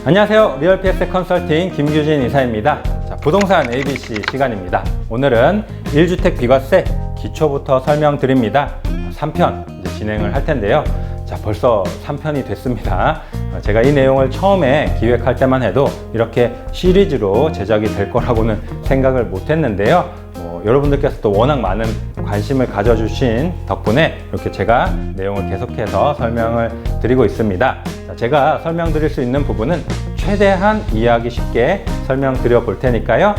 안녕하세요. 리얼PS 컨설팅 김규진 이사입니다. 자, 부동산 ABC 시간입니다. 오늘은 1주택 비과세 기초부터 설명드립니다. 3편 이제 진행을 할 텐데요. 자, 벌써 3편이 됐습니다. 제가 이 내용을 처음에 기획할 때만 해도 이렇게 시리즈로 제작이 될 거라고는 생각을 못 했는데요. 여러분들께서도 워낙 많은 관심을 가져주신 덕분에 이렇게 제가 내용을 계속해서 설명을 드리고 있습니다. 자, 제가 설명드릴 수 있는 부분은 최대한 이해하기 쉽게 설명드려 볼 테니까요.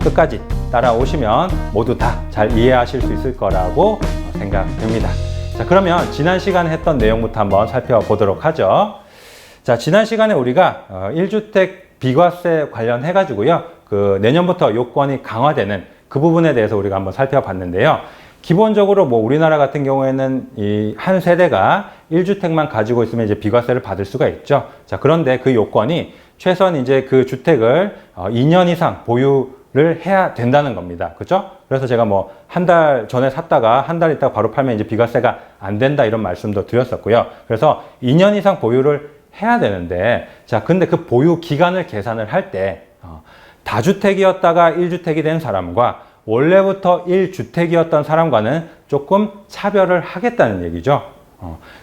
끝까지 따라오시면 모두 다 잘 이해하실 수 있을 거라고 생각됩니다. 자, 그러면 지난 시간에 했던 내용부터 한번 살펴보도록 하죠. 자, 지난 시간에 우리가 1주택 비과세 관련해 가지고요. 내년부터 요건이 강화되는 그 부분에 대해서 우리가 한번 살펴봤는데요. 기본적으로 우리나라 같은 경우에는 이 한 세대가 1주택만 가지고 있으면 이제 비과세를 받을 수가 있죠. 자, 그런데 그 요건이 최소한 이제 그 주택을 2년 이상 보유를 해야 된다는 겁니다. 그죠? 그래서 제가 한 달 전에 샀다가 한 달 있다가 바로 팔면 이제 비과세가 안 된다 이런 말씀도 드렸었고요. 그래서 2년 이상 보유를 해야 되는데, 자, 근데 그 보유 기간을 계산을 할 때 다주택이었다가 1주택이 된 사람과 원래부터 1주택이었던 사람과는 조금 차별을 하겠다는 얘기죠.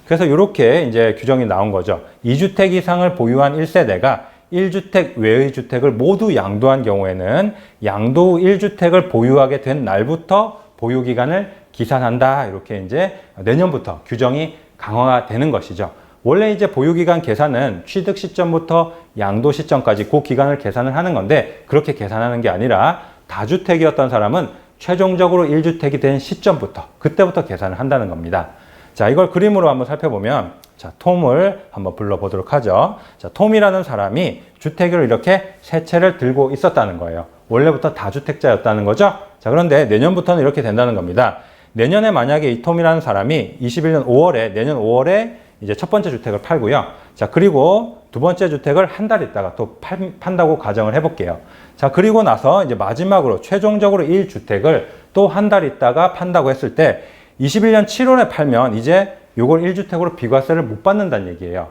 그래서 이렇게 이제 규정이 나온 거죠. 2주택 이상을 보유한 1세대가 1주택 외의 주택을 모두 양도한 경우에는 양도 후 1주택을 보유하게 된 날부터 보유기간을 기산한다. 이렇게 이제 내년부터 규정이 강화가 되는 것이죠. 원래 이제 보유기간 계산은 취득 시점부터 양도 시점까지 그 기간을 계산을 하는 건데, 그렇게 계산하는 게 아니라 다주택이었던 사람은 최종적으로 1주택이 된 시점부터, 그때부터 계산을 한다는 겁니다. 자, 이걸 그림으로 한번 살펴보면, 자, 톰을 한번 불러보도록 하죠. 자, 톰이라는 사람이 주택을 이렇게 세 채를 들고 있었다는 거예요. 원래부터 다주택자였다는 거죠. 자, 그런데 내년부터는 이렇게 된다는 겁니다. 내년에 만약에 이 톰이라는 사람이 21년 5월에, 내년 5월에 이제 첫 번째 주택을 팔고요. 자, 그리고 두 번째 주택을 한 달 있다가 또 판다고 가정을 해볼게요. 자, 그리고 나서 이제 마지막으로 최종적으로 1주택을 또 한 달 있다가 판다고 했을 때 21년 7월에 팔면 이제 요걸 1주택으로 비과세를 못 받는다는 얘기예요.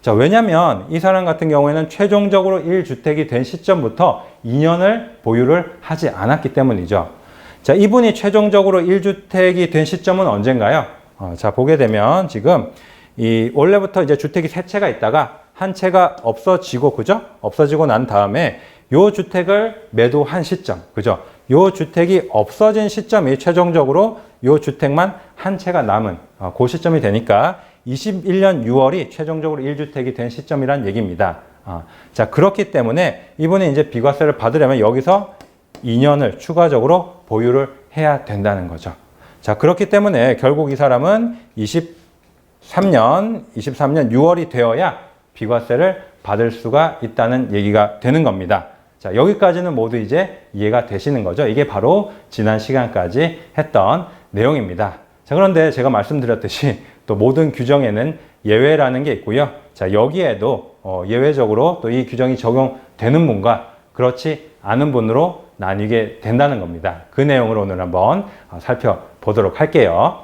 자, 왜냐면 이 사람 같은 경우에는 최종적으로 1주택이 된 시점부터 2년을 보유를 하지 않았기 때문이죠. 자, 이분이 최종적으로 1주택이 된 시점은 언젠가요? 자, 보게 되면 지금 원래부터 이제 주택이 세 채가 있다가 한 채가 없어지고, 그죠? 없어지고 난 다음에 요 주택을 매도한 시점, 그죠? 요 주택이 없어진 시점이 최종적으로 요 주택만 한 채가 남은 그 시점이 되니까 21년 6월이 최종적으로 1주택이 된 시점이란 얘기입니다. 자, 그렇기 때문에 이분이 이제 비과세를 받으려면 여기서 2년을 추가적으로 보유를 해야 된다는 거죠. 자, 그렇기 때문에 결국 이 사람은 23년 6월이 되어야 비과세를 받을 수가 있다는 얘기가 되는 겁니다. 자, 여기까지는 모두 이제 이해가 되시는 거죠. 이게 바로 지난 시간까지 했던 내용입니다. 자, 그런데 제가 말씀드렸듯이 또 모든 규정에는 예외라는 게 있고요. 자, 여기에도 예외적으로 또 이 규정이 적용되는 분과 그렇지 않은 분으로 나뉘게 된다는 겁니다. 그 내용을 오늘 한번 살펴보도록 할게요.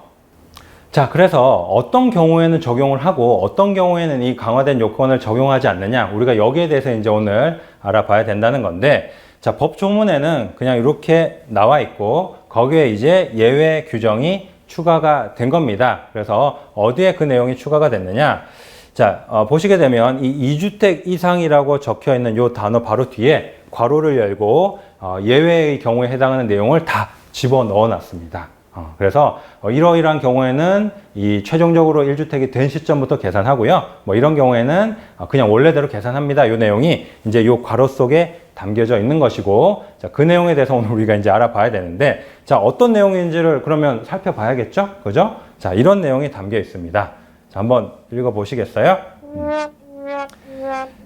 자, 그래서 어떤 경우에는 적용을 하고 어떤 경우에는 이 강화된 요건을 적용하지 않느냐, 우리가 여기에 대해서 이제 오늘 알아봐야 된다는 건데, 자, 법조문에는 그냥 이렇게 나와 있고 거기에 이제 예외 규정이 추가가 된 겁니다. 그래서 어디에 그 내용이 추가가 됐느냐, 자, 보시게 되면 이 2주택 이상이라고 적혀 있는 요 단어 바로 뒤에 괄호를 열고 예외의 경우에 해당하는 내용을 다 집어 넣어 놨습니다. 그래서 이러이러한 경우에는 이 최종적으로 1주택이 된 시점부터 계산하고요. 이런 경우에는 그냥 원래대로 계산합니다. 이 내용이 이제 요 괄호 속에 담겨져 있는 것이고, 자, 그 내용에 대해서 오늘 우리가 이제 알아봐야 되는데, 자, 어떤 내용인지를 그러면 살펴봐야겠죠? 그죠? 자, 이런 내용이 담겨 있습니다. 자, 한번 읽어 보시겠어요?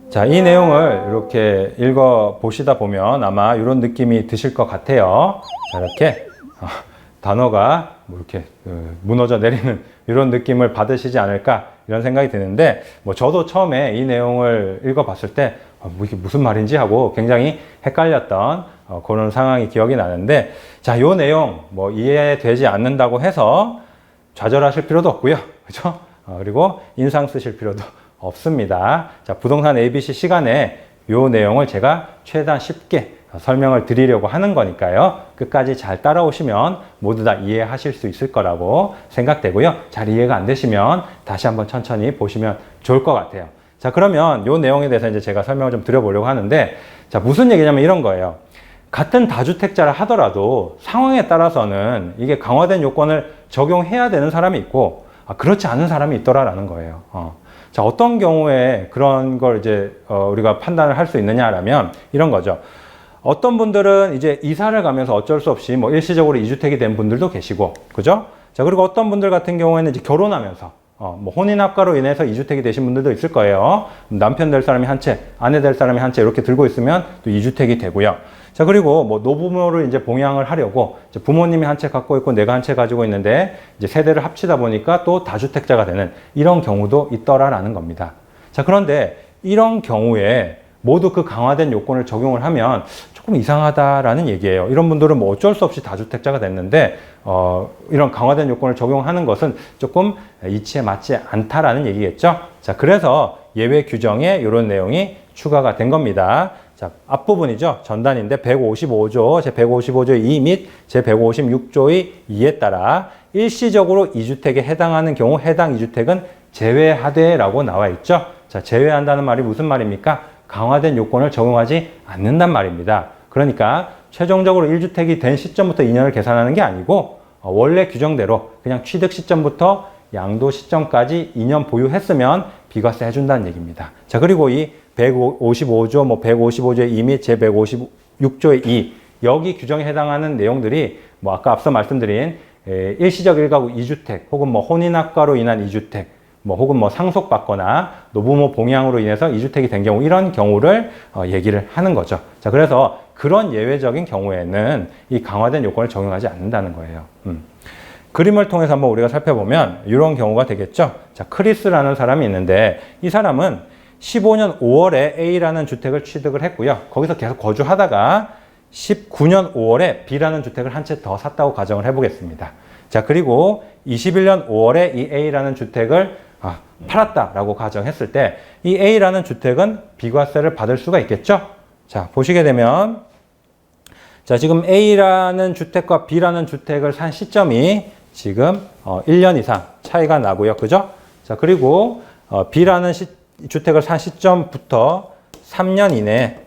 자, 이 내용을 이렇게 읽어 보시다 보면 아마 이런 느낌이 드실 것 같아요. 자, 이렇게 단어가 이렇게 무너져 내리는 이런 느낌을 받으시지 않을까 이런 생각이 드는데, 저도 처음에 이 내용을 읽어봤을 때 이게 무슨 말인지 하고 굉장히 헷갈렸던 그런 상황이 기억이 나는데, 자, 요 내용 이해되지 않는다고 해서 좌절하실 필요도 없고요, 그렇죠? 그리고 인상 쓰실 필요도 없습니다. 자, 부동산 ABC 시간에 이 내용을 제가 최대한 쉽게 설명을 드리려고 하는 거니까요. 끝까지 잘 따라오시면 모두 다 이해하실 수 있을 거라고 생각되고요. 잘 이해가 안 되시면 다시 한번 천천히 보시면 좋을 것 같아요. 자, 그러면 이 내용에 대해서 이제 제가 설명을 좀 드려보려고 하는데, 자, 무슨 얘기냐면 이런 거예요. 같은 다주택자라 하더라도 상황에 따라서는 이게 강화된 요건을 적용해야 되는 사람이 있고, 그렇지 않은 사람이 있더라라는 거예요. 자, 어떤 경우에 그런 걸 이제 우리가 판단을 할 수 있느냐라면 이런 거죠. 어떤 분들은 이제 이사를 가면서 어쩔 수 없이 뭐 일시적으로 이주택이 된 분들도 계시고, 그죠? 자, 그리고 어떤 분들 같은 경우에는 이제 결혼하면서 뭐 혼인합가로 인해서 이주택이 되신 분들도 있을 거예요. 남편 될 사람이 한 채, 아내 될 사람이 한 채 이렇게 들고 있으면 또 이주택이 되고요. 자, 그리고 뭐 노부모를 이제 봉양을 하려고 이제 부모님이 한 채 갖고 있고 내가 한 채 가지고 있는데 이제 세대를 합치다 보니까 또 다주택자가 되는 이런 경우도 있더라라는 겁니다. 자, 그런데 이런 경우에 모두 그 강화된 요건을 적용을 하면 조금 이상하다라는 얘기예요. 이런 분들은 뭐 어쩔 수 없이 다주택자가 됐는데 이런 강화된 요건을 적용하는 것은 조금 이치에 맞지 않다라는 얘기겠죠. 자, 그래서 예외 규정에 이런 내용이 추가가 된 겁니다. 자, 앞부분이죠. 전단인데 155조, 제155조의 2 및 제156조의 2에 따라 일시적으로 이주택에 해당하는 경우 해당 이주택은 제외하되라고 나와 있죠. 자, 제외한다는 말이 무슨 말입니까? 강화된 요건을 적용하지 않는단 말입니다. 그러니까 최종적으로 1주택이 된 시점부터 2년을 계산하는 게 아니고 원래 규정대로 그냥 취득 시점부터 양도 시점까지 2년 보유했으면 비과세 해준다는 얘기입니다. 자, 그리고 이 155조, 뭐 155조의 2 및 제156조의 2 여기 규정에 해당하는 내용들이 뭐 아까 앞서 말씀드린 일시적 1가구 2주택 혹은 뭐 혼인합가로 인한 2주택 뭐 혹은 뭐 상속받거나 노부모 봉양으로 인해서 이주택이 된 경우 이런 경우를 얘기를 하는 거죠. 자, 그래서 그런 예외적인 경우에는 이 강화된 요건을 적용하지 않는다는 거예요. 그림을 통해서 한번 우리가 살펴보면 이런 경우가 되겠죠. 자, 크리스라는 사람이 있는데 이 사람은 15년 5월에 A라는 주택을 취득을 했고요. 거기서 계속 거주하다가 19년 5월에 B라는 주택을 한 채 더 샀다고 가정을 해보겠습니다. 자, 그리고 21년 5월에 이 A라는 주택을 팔았다라고 가정했을 때 이 A라는 주택은 비과세를 받을 수가 있겠죠? 자, 보시게 되면 자, 지금 A라는 주택과 B라는 주택을 산 시점이 지금 1년 이상 차이가 나고요. 그죠? 자, 그리고 B라는 주택을 산 시점부터 3년 이내에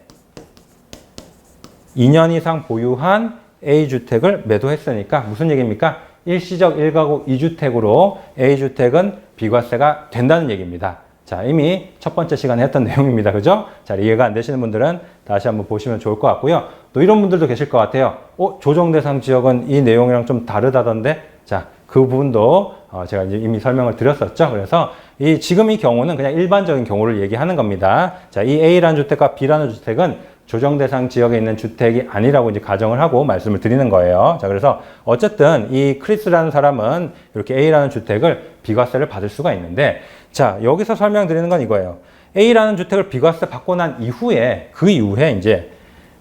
2년 이상 보유한 A주택을 매도했으니까 무슨 얘기입니까? 일시적 1가구 2주택으로 A주택은 비과세가 된다는 얘기입니다. 자, 이미 첫 번째 시간에 했던 내용입니다. 그죠? 자, 이해가 안 되시는 분들은 다시 한번 보시면 좋을 것 같고요. 또 이런 분들도 계실 것 같아요. 조정 대상 지역은 이 내용이랑 좀 다르다던데. 자, 그 부분도 제가 이제 이미 설명을 드렸었죠. 그래서 지금 이 경우는 그냥 일반적인 경우를 얘기하는 겁니다. 자, 이 A라는 주택과 B라는 주택은 조정 대상 지역에 있는 주택이 아니라고 이제 가정을 하고 말씀을 드리는 거예요. 자, 그래서 어쨌든 이 크리스라는 사람은 이렇게 A라는 주택을 비과세를 받을 수가 있는데, 자, 여기서 설명드리는 건 이거예요. A라는 주택을 비과세 받고 난 이후에, 그 이후에 이제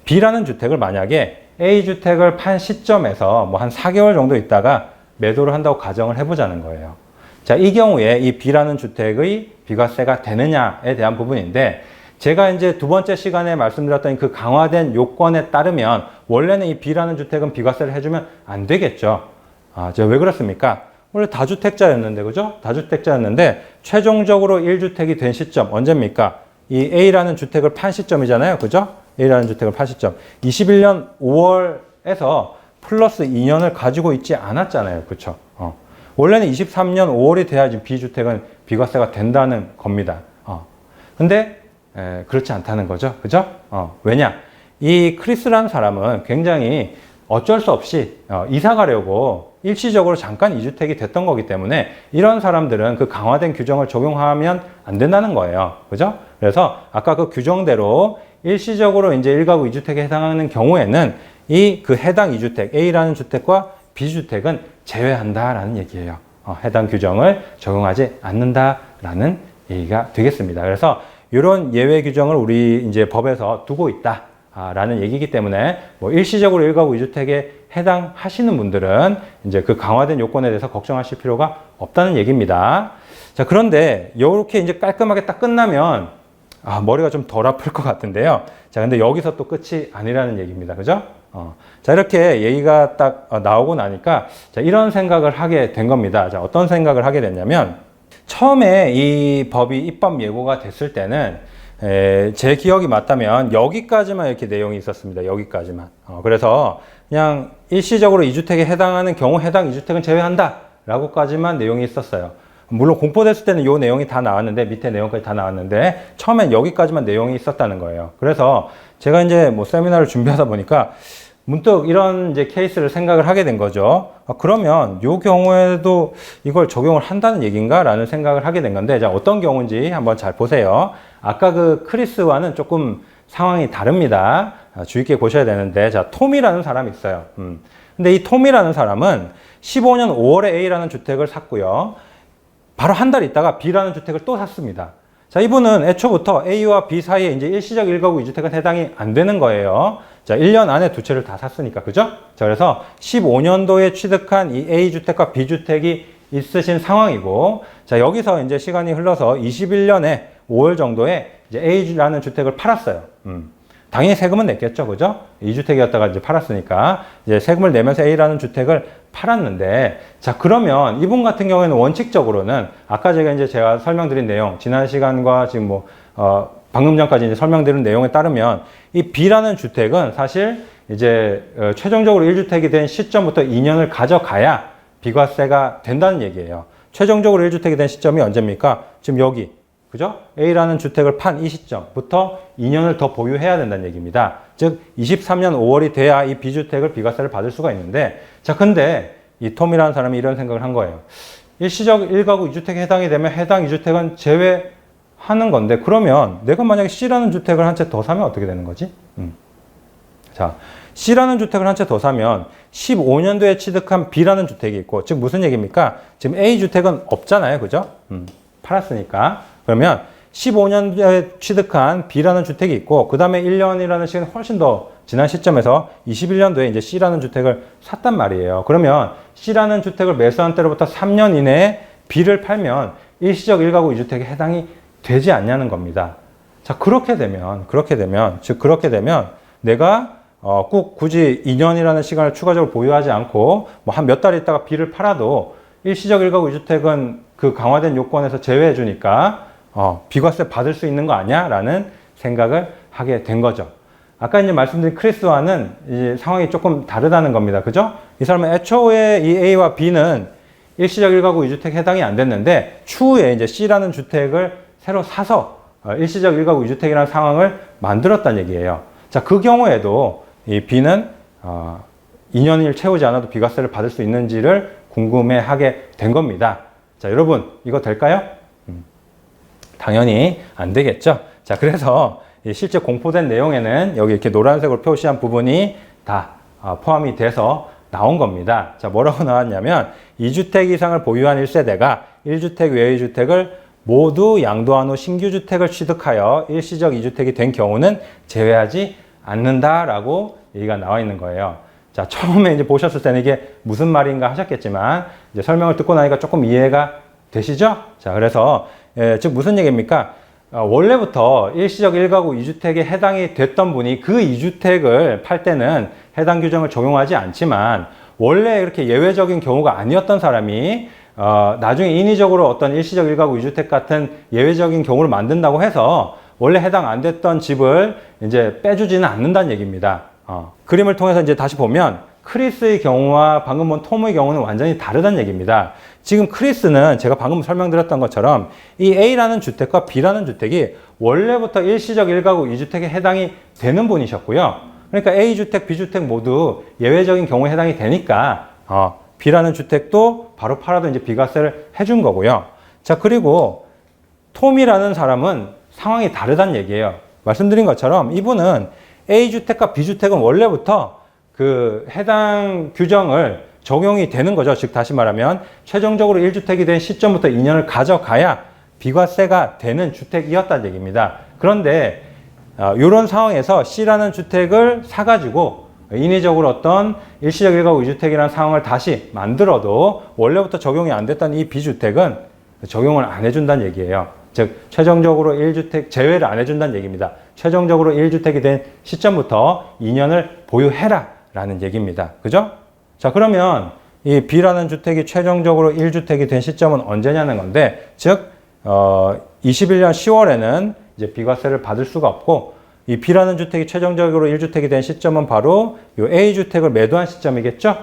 B라는 주택을 만약에 A 주택을 판 시점에서 뭐 한 4개월 정도 있다가 매도를 한다고 가정을 해보자는 거예요. 자, 이 경우에 이 B라는 주택의 비과세가 되느냐에 대한 부분인데, 제가 이제 두 번째 시간에 말씀드렸던 그 강화된 요건에 따르면 원래는 이 B라는 주택은 비과세를 해주면 안 되겠죠. 왜 그렇습니까? 원래 다주택자였는데, 그죠? 다주택자였는데 최종적으로 1주택이 된 시점 언제입니까? 이 A라는 주택을 판 시점이잖아요. 그죠? A라는 주택을 판 시점. 21년 5월에서 플러스 2년을 가지고 있지 않았잖아요. 그렇죠? 원래는 23년 5월이 돼야지 B주택은 비과세가 된다는 겁니다. 근데 그렇지 않다는 거죠. 그죠? 왜냐? 이 크리스라는 사람은 굉장히 어쩔 수 없이 이사 가려고 일시적으로 잠깐 이주택이 됐던 거기 때문에 이런 사람들은 그 강화된 규정을 적용하면 안 된다는 거예요. 그죠? 그래서 아까 그 규정대로 일시적으로 이제 1가구 2주택에 해당하는 경우에는 그 해당 2주택, A라는 주택과 B주택은 제외한다라는 얘기예요. 해당 규정을 적용하지 않는다라는 얘기가 되겠습니다. 그래서 이런 예외 규정을 우리 이제 법에서 두고 있다. 라는 얘기이기 때문에 뭐 일시적으로 1가구 2주택에 해당하시는 분들은 이제 그 강화된 요건에 대해서 걱정하실 필요가 없다는 얘기입니다. 자, 그런데 이렇게 이제 깔끔하게 딱 끝나면 머리가 좀 덜 아플 것 같은데요. 자, 근데 여기서 또 끝이 아니라는 얘기입니다. 그죠? 자, 이렇게 얘기가 딱 나오고 나니까 자, 이런 생각을 하게 된 겁니다. 자, 어떤 생각을 하게 됐냐면 처음에 이 법이 입법 예고가 됐을 때는 제 기억이 맞다면 여기까지만 이렇게 내용이 있었습니다. 여기까지만. 그래서 그냥 일시적으로 2주택에 해당하는 경우 해당 2주택은 제외한다 라고까지만 내용이 있었어요. 물론 공포됐을 때는 이 내용이 다 나왔는데 밑에 내용까지 다 나왔는데 처음엔 여기까지만 내용이 있었다는 거예요. 그래서 제가 이제 뭐 세미나를 준비하다 보니까 문득 이런 이제 케이스를 생각을 하게 된 거죠. 그러면 이 경우에도 이걸 적용을 한다는 얘기인가? 라는 생각을 하게 된 건데, 자, 어떤 경우인지 한번 잘 보세요. 아까 그 크리스와는 조금 상황이 다릅니다. 주의 깊게 보셔야 되는데, 자, 톰이라는 사람이 있어요. 근데 이 톰이라는 사람은 15년 5월에 A라는 주택을 샀고요. 바로 한 달 있다가 B라는 주택을 또 샀습니다. 자, 이분은 애초부터 A와 B 사이에 이제 일시적 1가구 2주택은 해당이 안 되는 거예요. 자, 1년 안에 두 채를 다 샀으니까, 그죠? 자, 그래서 15년도에 취득한 이 A주택과 B주택이 있으신 상황이고, 자, 여기서 이제 시간이 흘러서 21년에 5월 정도에 이제 A라는 주택을 팔았어요. 당연히 세금은 냈겠죠, 그죠? 2주택이었다가 이제 팔았으니까, 이제 세금을 내면서 A라는 주택을 팔았는데, 자, 그러면 이분 같은 경우에는 원칙적으로는 아까 제가 설명드린 내용, 지난 시간과 지금 방금 전까지 이제 설명드린 내용에 따르면 이 B라는 주택은 사실 이제 최종적으로 1주택이 된 시점부터 2년을 가져가야 비과세가 된다는 얘기예요. 최종적으로 1주택이 된 시점이 언제입니까? 지금 여기. 그죠? A라는 주택을 판 이 시점부터 2년을 더 보유해야 된다는 얘기입니다. 즉 23년 5월이 돼야 이 B주택을 비과세를 받을 수가 있는데, 자, 근데 이 톰이라는 사람이 이런 생각을 한 거예요. 일시적 1가구 2주택에 해당이 되면 해당 2주택은 제외하는 건데, 그러면 내가 만약에 C라는 주택을 한 채 더 사면 어떻게 되는 거지? 자, C라는 주택을 한 채 더 사면 15년도에 취득한 B라는 주택이 있고, 즉 무슨 얘기입니까? 지금 A주택은 없잖아요. 그죠? 팔았으니까. 그러면 15년도에 취득한 B라는 주택이 있고, 그 다음에 1년이라는 시간이 훨씬 더 지난 시점에서 21년도에 이제 C라는 주택을 샀단 말이에요. 그러면 C라는 주택을 매수한 때로부터 3년 이내에 B를 팔면 일시적 1가구 2주택에 해당이 되지 않냐는 겁니다. 자, 그렇게 되면 내가 꼭 굳이 2년이라는 시간을 추가적으로 보유하지 않고 뭐 한 몇 달 있다가 B를 팔아도 일시적 1가구 2주택은 그 강화된 요건에서 제외해 주니까 비과세 받을 수 있는 거 아니야? 라는 생각을 하게 된 거죠. 아까 이제 말씀드린 크리스와는 이제 상황이 조금 다르다는 겁니다. 그죠? 이 사람은 애초에 이 A와 B는 일시적 1가구 2주택 해당이 안 됐는데, 추후에 이제 C라는 주택을 새로 사서 일시적 1가구 2주택이라는 상황을 만들었다는 얘기예요. 자, 그 경우에도 이 B는 2년을 채우지 않아도 비과세를 받을 수 있는지를 궁금해 하게 된 겁니다. 자, 여러분, 이거 될까요? 당연히 안 되겠죠. 자, 그래서 실제 공포된 내용에는 여기 이렇게 노란색으로 표시한 부분이 다 포함이 돼서 나온 겁니다. 자, 뭐라고 나왔냐면 2주택 이상을 보유한 1세대가 1주택 외의 주택을 모두 양도한 후 신규 주택을 취득하여 일시적 2주택이 된 경우는 제외하지 않는다라고 얘기가 나와 있는 거예요. 자, 처음에 이제 보셨을 때는 이게 무슨 말인가 하셨겠지만, 이제 설명을 듣고 나니까 조금 이해가 되시죠? 자, 그래서 즉 무슨 얘기입니까? 원래부터 일시적 1가구 2주택에 해당이 됐던 분이 그 2주택을 팔 때는 해당 규정을 적용하지 않지만, 원래 이렇게 예외적인 경우가 아니었던 사람이 나중에 인위적으로 어떤 일시적 1가구 2주택 같은 예외적인 경우를 만든다고 해서 원래 해당 안 됐던 집을 이제 빼주지는 않는다는 얘기입니다. 그림을 통해서 이제 다시 보면 크리스의 경우와 방금 본 톰의 경우는 완전히 다르다는 얘기입니다. 지금 크리스는 제가 방금 설명드렸던 것처럼 이 A라는 주택과 B라는 주택이 원래부터 일시적 1가구 2주택에 해당이 되는 분이셨고요. 그러니까 A주택, B주택 모두 예외적인 경우에 해당이 되니까 B라는 주택도 바로 팔아도 이제 비과세를 해준 거고요. 자, 그리고 톰이라는 사람은 상황이 다르다는 얘기예요. 말씀드린 것처럼 이분은 A주택과 B주택은 원래부터 그 해당 규정을 적용이 되는 거죠. 즉 다시 말하면 최종적으로 1주택이 된 시점부터 2년을 가져가야 비과세가 되는 주택이었다는 얘기입니다. 그런데 이런 상황에서 C라는 주택을 사가지고 인위적으로 어떤 일시적 1가구 2주택이라는 상황을 다시 만들어도 원래부터 적용이 안 됐던 이 B주택은 적용을 안 해준다는 얘기예요. 즉 최종적으로 1주택 제외를 안 해준다는 얘기입니다. 최종적으로 1주택이 된 시점부터 2년을 보유해라 라는 얘기입니다. 그죠? 자, 그러면 이 B라는 주택이 최종적으로 1주택이 된 시점은 언제냐는 건데, 즉 21년 10월에는 이제 비과세를 받을 수가 없고, 이 B라는 주택이 최종적으로 1주택이 된 시점은 바로 이 A주택을 매도한 시점이겠죠?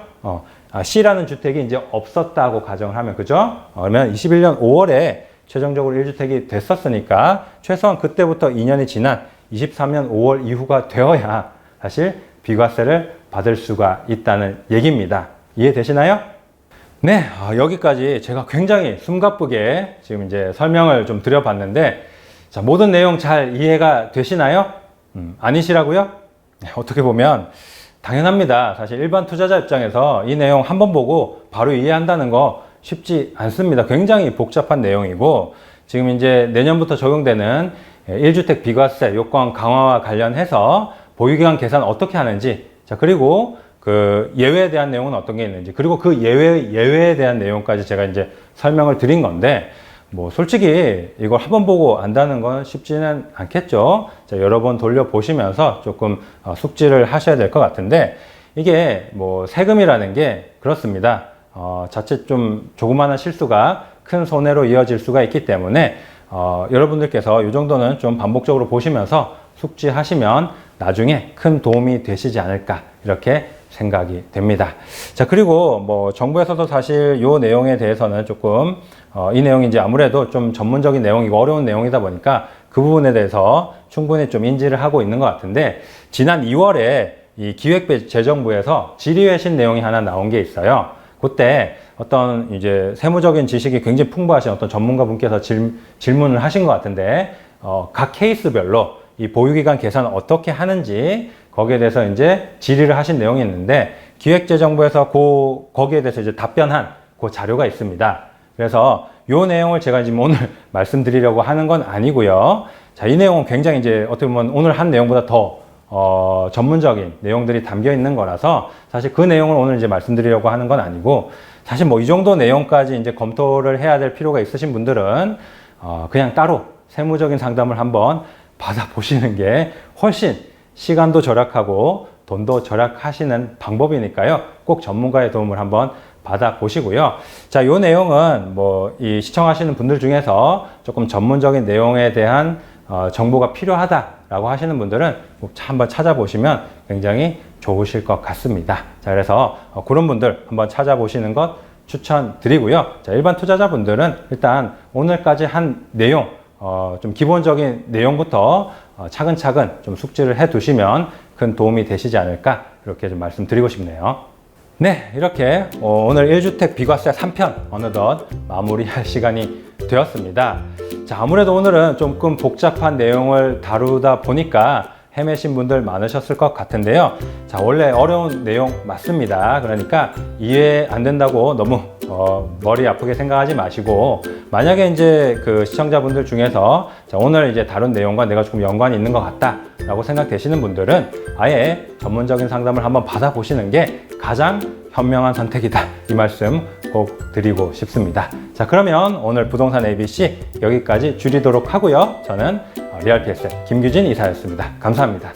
C라는 주택이 이제 없었다고 가정을 하면, 그죠? 그러면 21년 5월에 최종적으로 1주택이 됐었으니까 최소한 그때부터 2년이 지난 23년 5월 이후가 되어야 사실 비과세를 받을 수가 있다는 얘기입니다. 이해되시나요? 네, 여기까지 제가 굉장히 숨가쁘게 지금 이제 설명을 좀 드려봤는데, 자, 모든 내용 잘 이해가 되시나요? 아니시라고요? 네, 어떻게 보면 당연합니다. 사실 일반 투자자 입장에서 이 내용 한번 보고 바로 이해한다는 거 쉽지 않습니다. 굉장히 복잡한 내용이고, 지금 이제 내년부터 적용되는 1주택 비과세 요건 강화와 관련해서 보유기간 계산 어떻게 하는지, 자, 그리고 그 예외에 대한 내용은 어떤 게 있는지, 그리고 그 예외에 대한 내용까지 제가 이제 설명을 드린 건데, 뭐 솔직히 이걸 한번 보고 안다는 건 쉽지는 않겠죠. 자, 여러 번 돌려보시면서 조금 숙지를 하셔야 될 것 같은데, 이게 뭐 세금이라는 게 그렇습니다. 자칫 좀 조그마한 실수가 큰 손해로 이어질 수가 있기 때문에 여러분들께서 이 정도는 좀 반복적으로 보시면서 숙지하시면 나중에 큰 도움이 되시지 않을까, 이렇게 생각이 됩니다. 자, 그리고 뭐 정부에서도 사실 이 내용에 대해서는 조금 이 내용이 이제 아무래도 좀 전문적인 내용이고 어려운 내용이다 보니까 그 부분에 대해서 충분히 좀 인지를 하고 있는 것 같은데, 지난 2월에 이 기획재정부에서 질의회신 내용이 하나 나온 게 있어요. 그때 어떤 이제 세무적인 지식이 굉장히 풍부하신 어떤 전문가 분께서 질문을 하신 것 같은데, 각 케이스별로 이 보유기간 계산을 어떻게 하는지 거기에 대해서 이제 질의를 하신 내용이 있는데, 기획재정부에서 거기에 대해서 이제 답변한 그 자료가 있습니다. 그래서 이 내용을 제가 지금 오늘 말씀드리려고 하는 건 아니고요. 자, 이 내용은 굉장히 이제 어떻게 보면 오늘 한 내용보다 더 전문적인 내용들이 담겨 있는 거라서 사실 그 내용을 오늘 이제 말씀드리려고 하는 건 아니고, 사실 뭐 이 정도 내용까지 이제 검토를 해야 될 필요가 있으신 분들은 그냥 따로 세무적인 상담을 한번 받아보시는 게 훨씬 시간도 절약하고 돈도 절약하시는 방법이니까요. 꼭 전문가의 도움을 한번 받아보시고요. 자, 이 내용은 뭐 이 시청하시는 분들 중에서 조금 전문적인 내용에 대한 정보가 필요하다라고 하시는 분들은 꼭 한번 찾아보시면 굉장히 좋으실 것 같습니다. 자, 그래서 그런 분들 한번 찾아보시는 것 추천드리고요. 자, 일반 투자자분들은 일단 오늘까지 한 내용, 좀 기본적인 내용부터 차근차근 좀 숙지를 해 두시면 큰 도움이 되시지 않을까, 이렇게 좀 말씀드리고 싶네요. 네, 이렇게 오늘 1주택 비과세 3편 어느덧 마무리할 시간이 되었습니다. 자, 아무래도 오늘은 조금 복잡한 내용을 다루다 보니까 헤매신 분들 많으셨을 것 같은데요. 자, 원래 어려운 내용 맞습니다. 그러니까 이해 안 된다고 너무 머리 아프게 생각하지 마시고, 만약에 이제 그 시청자분들 중에서 자, 오늘 이제 다룬 내용과 내가 조금 연관이 있는 것 같다 라고 생각되시는 분들은 아예 전문적인 상담을 한번 받아보시는 게 가장 현명한 선택이다, 이 말씀 꼭 드리고 싶습니다. 자, 그러면 오늘 부동산 ABC 여기까지 줄이도록 하고요. 저는 리얼PS의 김규진 이사였습니다. 감사합니다.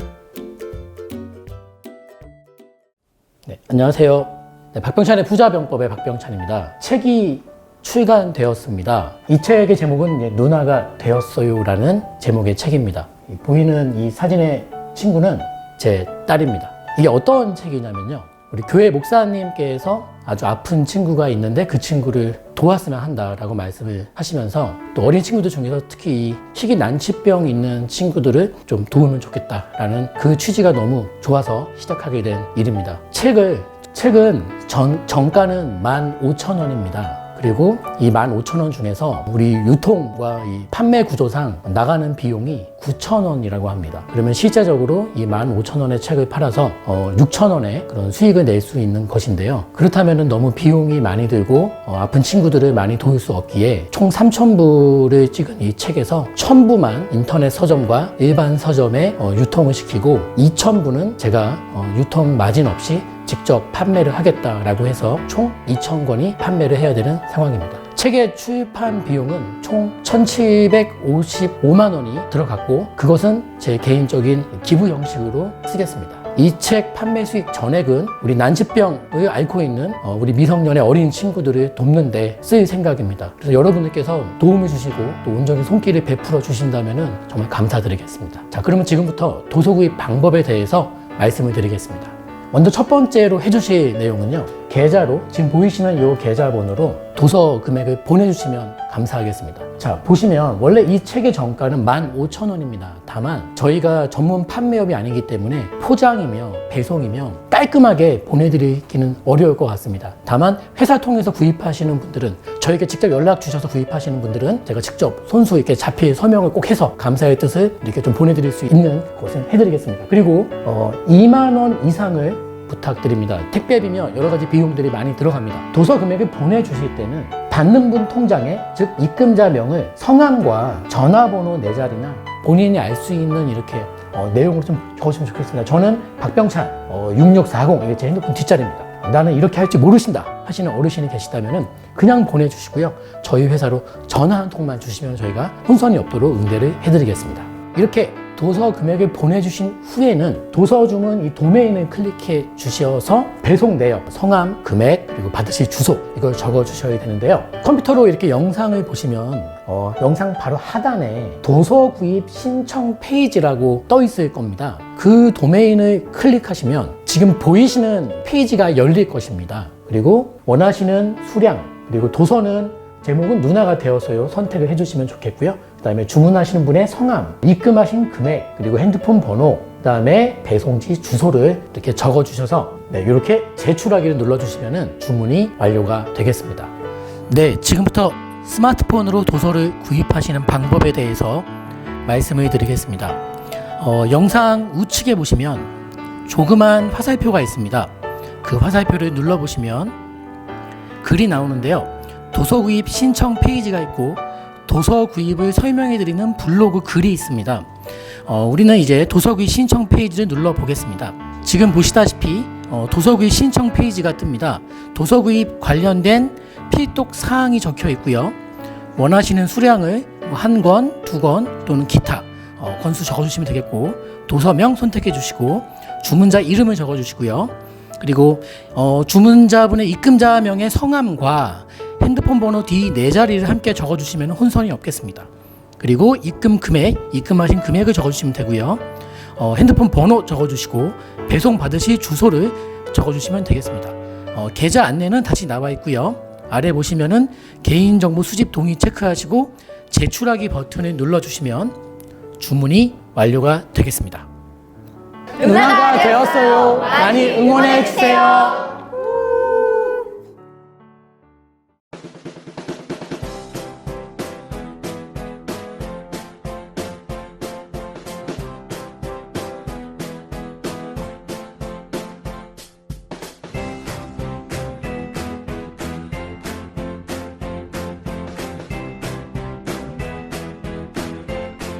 네, 안녕하세요. 네, 박병찬의 부자병법의 박병찬입니다. 책이 출간되었습니다. 이 책의 제목은 누나가 되었어요라는 제목의 책입니다. 보이는 이 사진의 친구는 제 딸입니다. 이게 어떤 책이냐면요, 우리 교회 목사님께서 아주 아픈 친구가 있는데 그 친구를 도왔으면 한다라고 말씀을 하시면서, 또 어린 친구들 중에서 특히 이 희귀난치병 있는 친구들을 좀 도우면 좋겠다라는 그 취지가 너무 좋아서 시작하게 된 일입니다. 책은 정가는 15,000원입니다. 그리고 이 15,000원 중에서 우리 유통과 이 판매 구조상 나가는 비용이 9,000원이라고 합니다. 그러면 실제적으로 이 15,000원의 책을 팔아서 6,000원의 그런 수익을 낼 수 있는 것인데요. 그렇다면 너무 비용이 많이 들고 아픈 친구들을 많이 도울 수 없기에 총 3,000부를 찍은 이 책에서 1,000부만 인터넷 서점과 일반 서점에 유통을 시키고 2,000부는 제가 유통 마진 없이 직접 판매를 하겠다라고 해서 총 2,000권이 판매를 해야 되는 상황입니다. 책의 출판 비용은 총 1,755만 원이 들어갔고 그것은 제 개인적인 기부 형식으로 쓰겠습니다. 이 책 판매 수익 전액은 우리 난치병을 앓고 있는 우리 미성년의 어린 친구들을 돕는 데 쓸 생각입니다. 그래서 여러분들께서 도움을 주시고 또 온전히 손길을 베풀어 주신다면 정말 감사드리겠습니다. 자, 그러면 지금부터 도서 구입 방법에 대해서 말씀을 드리겠습니다. 먼저 첫 번째로 해주실 내용은요, 계좌로 지금 보이시는 이 계좌번호로 도서 금액을 보내주시면 감사하겠습니다. 자, 보시면 원래 이 책의 정가는 15,000원입니다. 다만 저희가 전문 판매업이 아니기 때문에 포장이며 배송이며 깔끔하게 보내드리기는 어려울 것 같습니다. 다만 회사 통해서 구입하시는 분들은, 저에게 직접 연락 주셔서 구입하시는 분들은 제가 직접 손수 이렇게 자필 서명을 꼭 해서 감사의 뜻을 이렇게 좀 보내드릴 수 있는 것은 해드리겠습니다. 그리고 2만 원 이상을 부탁드립니다. 택배비며 여러 가지 비용들이 많이 들어갑니다. 도서 금액을 보내주실 때는 받는 분 통장에, 즉 입금자명을 성함과 전화번호 4자리나 본인이 알 수 있는 이렇게 내용으로 좀 적으시면 좋겠습니다. 저는 박병찬 6640, 이게 제 핸드폰 뒷자리입니다. 나는 이렇게 할 줄 모르신다 하시는 어르신이 계시다면 그냥 보내주시고요, 저희 회사로 전화 한 통만 주시면 저희가 혼선이 없도록 응대를 해드리겠습니다. 이렇게 도서 금액을 보내주신 후에는 도서 주문 이 도메인을 클릭해 주셔서 배송 내역, 성함, 금액, 그리고 받으실 주소, 이걸 적어 주셔야 되는데요. 컴퓨터로 이렇게 영상을 보시면 영상 바로 하단에 도서 구입 신청 페이지라고 떠 있을 겁니다. 그 도메인을 클릭하시면 지금 보이시는 페이지가 열릴 것입니다. 그리고 원하시는 수량, 그리고 도서는 제목은 누나가 되어서요 선택을 해주시면 좋겠고요. 그 다음에 주문하시는 분의 성함, 입금하신 금액, 그리고 핸드폰 번호, 그 다음에 배송지 주소를 이렇게 적어주셔서 이렇게 제출하기를 눌러주시면 주문이 완료가 되겠습니다. 네, 지금부터 스마트폰으로 도서를 구입하시는 방법에 대해서 말씀을 드리겠습니다. 영상 우측에 보시면 조그만 화살표가 있습니다. 그 화살표를 눌러보시면 글이 나오는데요. 도서 구입 신청 페이지가 있고 도서 구입을 설명해 드리는 블로그 글이 있습니다. 우리는 이제 도서 구입 신청 페이지를 눌러 보겠습니다. 지금 보시다시피 도서 구입 신청 페이지가 뜹니다. 도서 구입 관련된 필독 사항이 적혀 있고요. 원하시는 수량을 1권, 2권 또는 기타 권수 적어주시면 되겠고, 도서명 선택해 주시고 주문자 이름을 적어 주시고요. 그리고 주문자분의 입금자명의 성함과 핸드폰 번호 뒤 4자리를 함께 적어주시면 혼선이 없겠습니다. 그리고 입금 금액, 입금하신 금액을 적어주시면 되고요. 핸드폰 번호 적어주시고 배송 받으실 주소를 적어주시면 되겠습니다. 계좌 안내는 다시 나와 있고요. 아래 보시면은 개인정보 수집 동의 체크하시고 제출하기 버튼을 눌러주시면 주문이 완료가 되겠습니다. 누나가 되었어요. 많이 응원해 주세요.